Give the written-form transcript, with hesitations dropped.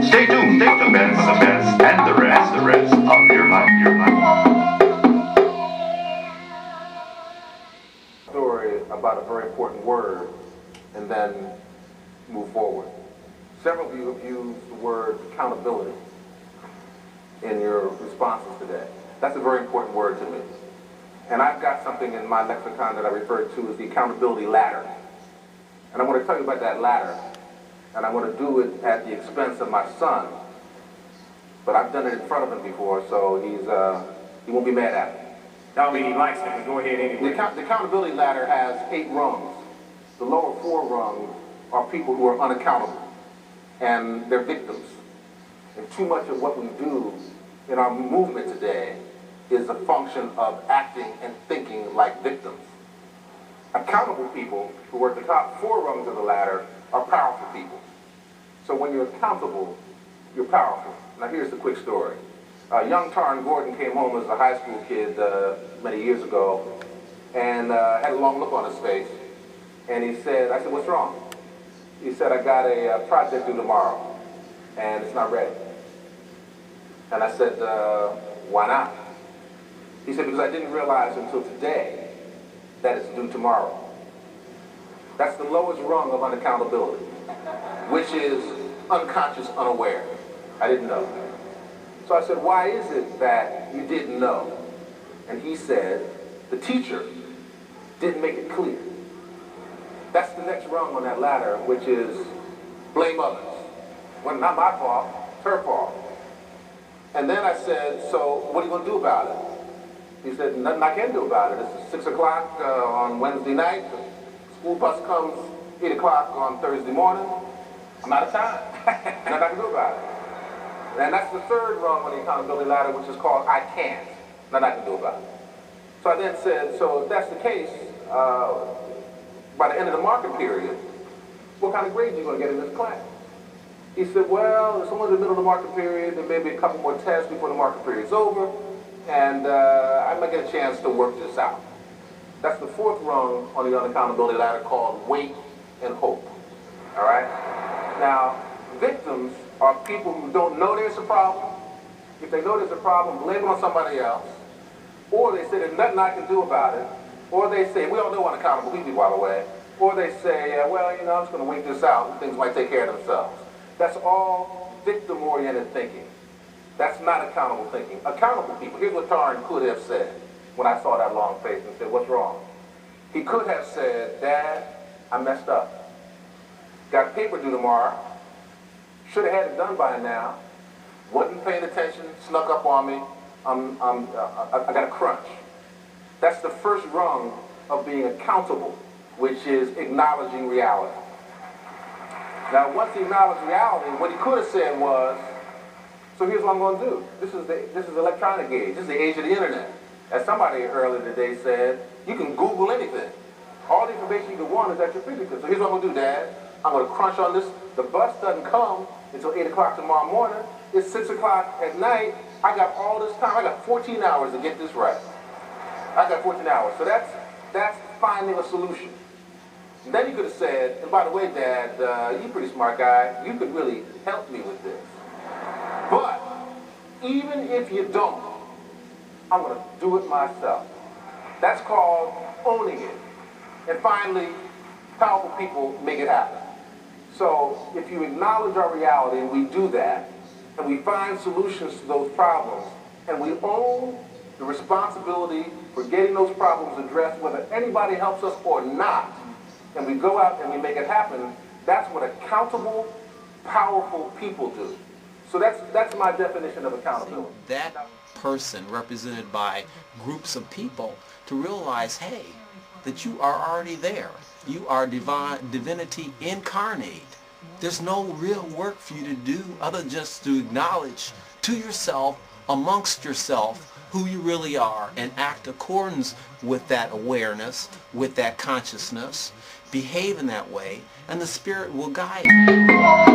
Stay tuned for the best, and the rest of your life. Story about a very important word, and then move forward. Several of you have used the word accountability in your responses today. That's a very important word to me. And I've got something in my lexicon that I refer to as the accountability ladder. And I want to tell you about that ladder. And I want to do it at the expense of my son. But I've done it in front of him before, so he won't be mad at me. I mean, he likes it, but go ahead anyway. The accountability ladder has 8 rungs. The lower 4 rungs are people who are unaccountable. And they're victims. And too much of what we do in our movement today is a function of acting and thinking like victims. Accountable people who are at the top 4 rungs of the ladder are powerful people. So when you're accountable, you're powerful. Now here's the quick story. Young Tarn Gordon came home as a high school kid many years ago and had a long look on his face. And I said, what's wrong? He said, I got a project due tomorrow and it's not ready. And I said, why not? He said, because I didn't realize until today that it's due tomorrow. That's the lowest rung of unaccountability, which is unconscious, unaware. I didn't know. So I said, why is it that you didn't know? And he said, the teacher didn't make it clear. That's the next rung on that ladder, which is blame others. Well, not my fault, it's her fault. And then I said, so what are you going to do about it? He said, nothing I can do about it. It's 6 o'clock on Wednesday night. The school bus comes 8 o'clock on Thursday morning. I'm out of time. Nothing I can do about it. And that's the 3rd rung on the accountability ladder, which is called I can't. Nothing I can do about it. So I then said, so if that's the case, by the end of the marking period, what kind of grades are you going to get in this class? He said, well, it's only the middle of the marking period. There may be a couple more tests before the marking period's over, and I might get a chance to work this out. That's the 4th rung on the unaccountability ladder called wait and hope. All right? Now, victims are people who don't know there's a problem. If they know there's a problem, blame it on somebody else. Or they say there's nothing I can do about it. Or they say, we all know unaccountable people, by the way. Or they say, well, I'm just going to wait this out and things might take care of themselves. That's all victim-oriented thinking. That's not accountable thinking. Accountable people, here's what Tarn could have said when I saw that long face and said, what's wrong? He could have said, Dad, I messed up. Got a paper due tomorrow. Should have had it done by now. Wasn't paying attention, snuck up on me. I got a crunch. That's the first rung of being accountable, which is acknowledging reality. Now, once he acknowledged reality, what he could have said was, so here's what I'm going to do. This is the electronic age. This is the age of the internet. As somebody earlier today said, you can Google anything. All the information you can want is at your fingertips. So here's what I'm going to do, Dad. I'm going to crunch on this. The bus doesn't come until 8 o'clock tomorrow morning. It's 6 o'clock at night. I got all this time. I got 14 hours to get this right. I got 14 hours. So that's finding a solution. And then you could have said, and by the way, Dad, you're a pretty smart guy. You could really help me with this. But even if you don't, I'm going to do it myself. That's called owning it. And finally, powerful people make it happen. So if you acknowledge our reality and we do that, and we find solutions to those problems, and we own the responsibility for getting those problems addressed, whether anybody helps us or not, and we go out and we make it happen, that's what accountable, powerful people do. So that's my definition of accountability. That person represented by groups of people to realize, hey, that you are already there. You are divinity incarnate. There's no real work for you to do other than just to acknowledge to yourself, amongst yourself, who you really are and act accordance with that awareness, with that consciousness, behave in that way, and the Spirit will guide you.